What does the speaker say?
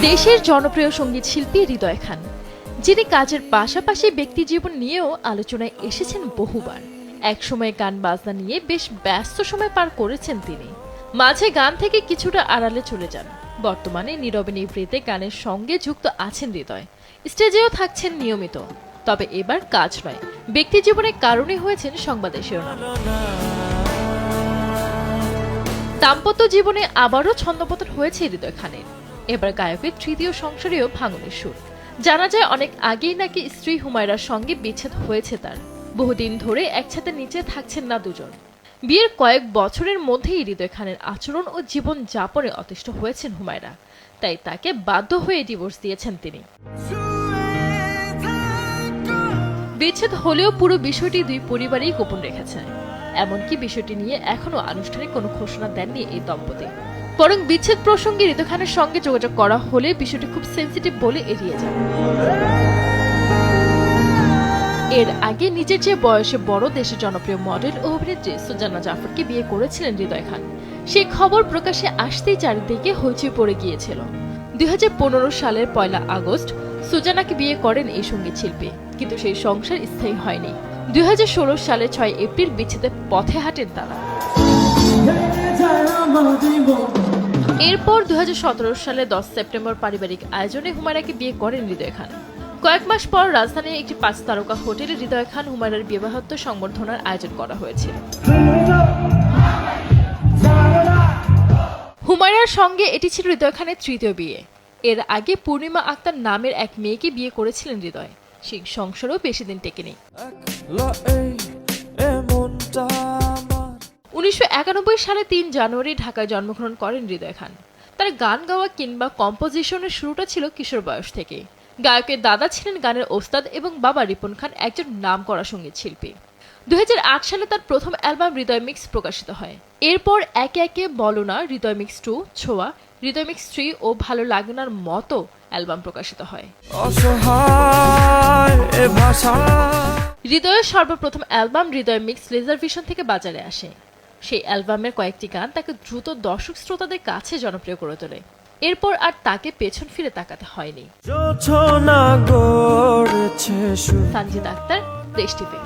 দেশের জনপ্রিয় সঙ্গীত শিল্পী হৃদয় খান, যিনি কাজের পাশাপাশি ব্যক্তিজীবন নিয়েও আলোচনায় এসেছেন বহুবার। একসময় গান বাজনা নিয়ে বেশ ব্যস্ত সময় পার করেছেন তিনি। মাঝে গান থেকে কিছুটা আড়ালে চলে যান। বর্তমানে নীরবে নিভৃতে গানের সঙ্গে যুক্ত আছেন হৃদয়, স্টেজেও থাকছেন নিয়মিত। তবে এবার কাজ নয়, ব্যক্তিজীবনের কারণে হয়েছেন সংবাদে শিরোনাম। দাম্পত্য জীবনে আবারও ছন্দপতন হয়েছে হৃদয় খানের। এবার গায়কের তৃতীয় সংসারেও ভাঙনের সুর। জানা যায় অনেক আগেই নাকি স্ত্রী হুমায়রার সঙ্গে বিচ্ছেদ হয়েছে তার। বহুদিন ধরে একসাথে নিচে থাকছেন না দুজন। বিয়ের কয়েক বছরের মধ্যেই হৃদয় খানের আচরণ ও জীবন যাপনে অতিষ্ঠ হয়েছেন হুমায়রা, তাই তাকে বাধ্য হয়ে ডিভোর্স দিয়েছেন তিনি। বিচ্ছেদ হলেও পুরো বিষয়টি দুই পরিবারই গোপন রেখেছে। এমনকি বিষয়টি নিয়ে এখনো আনুষ্ঠানিক কোনো ঘোষণা দেননি এই দম্পতি। বরং বিচ্ছেদ প্রসঙ্গে হৃদয় খানের সঙ্গে যোগাযোগ করা হলে বিষয়টি খুব সেন্সিটিভ বলে এড়িয়ে যান। এর আগে নিজের যে বয়সে বড় দেশের জনপ্রিয় মডেল ও অভিনেত্রী সুজানা জাফরকে বিয়ে করেছিলেন হৃদয় খান। সেই খবর প্রকাশে আসতেই চারিদিকে হইচই পড়ে গিয়েছিল। 2015 সালের 1 আগস্ট সুজানাকে বিয়ে করেন এই সঙ্গীত শিল্পী, কিন্তু সেই সংসার স্থায়ী হয়নি। 2016 সালে 6 এপ্রিল বিচ্ছেদের পথে হাঁটেন তারা। এরপর 2017 সালে 10 সেপ্টেম্বর পারিবারিক আয়োজনে হুমায়রাকে বিয়ে করেন হৃদয় খান। কয়েক মাস পর রাজধানীর একটি 5 তারকা হোটেলে হৃদয় খান হুমায়রার বিবাহোত্তর সংবর্ধনার আয়োজন করা হয়েছিল। হুমায়রার সঙ্গে এটি ছিল হৃদয় খানের তৃতীয় বিয়ে। এর আগে পূর্ণিমা আক্তার নামের এক মেয়েকে বিয়ে করেছিলেন হৃদয়। সেই সংসারও বেশি দিন টেকেনি। 1991 সালে 3 জানুয়ারি ঢাকায় জন্মগ্রহণ করেন হৃদয় খান। তার গান গাওয়া কিংবা কম্পোজিশনের শুরুটা ছিল কিশোর বয়স থেকে। গায়কের দাদা ছিলেন গানের ওস্তাদ এবং বাবা রিপন খান একজন নামকরা সঙ্গীত শিল্পী। 2008 সালে তার প্রথম অ্যালবাম হৃদয় মিক্স প্রকাশিত হয়। এরপর একে একে বলো না, হৃদয় মিক্স 2, ছোঁয়া, হৃদয় মিক্স 3 ও ভালো লাগে নার মতো অ্যালবাম প্রকাশিত হয়। হৃদয়ের সর্বপ্রথম অ্যালবাম হৃদয় মিক্স রিজার্ভেশন থেকে বাজারে আসে। সেই অ্যালবামের কয়েকটি গান তাকে দ্রুত দর্শক শ্রোতাদের কাছে জনপ্রিয় করে তোলে। এরপর আর তাকে পেছন ফিরে তাকাতে হয়নি। সঞ্জিত আক্তার, দেশ টিভি।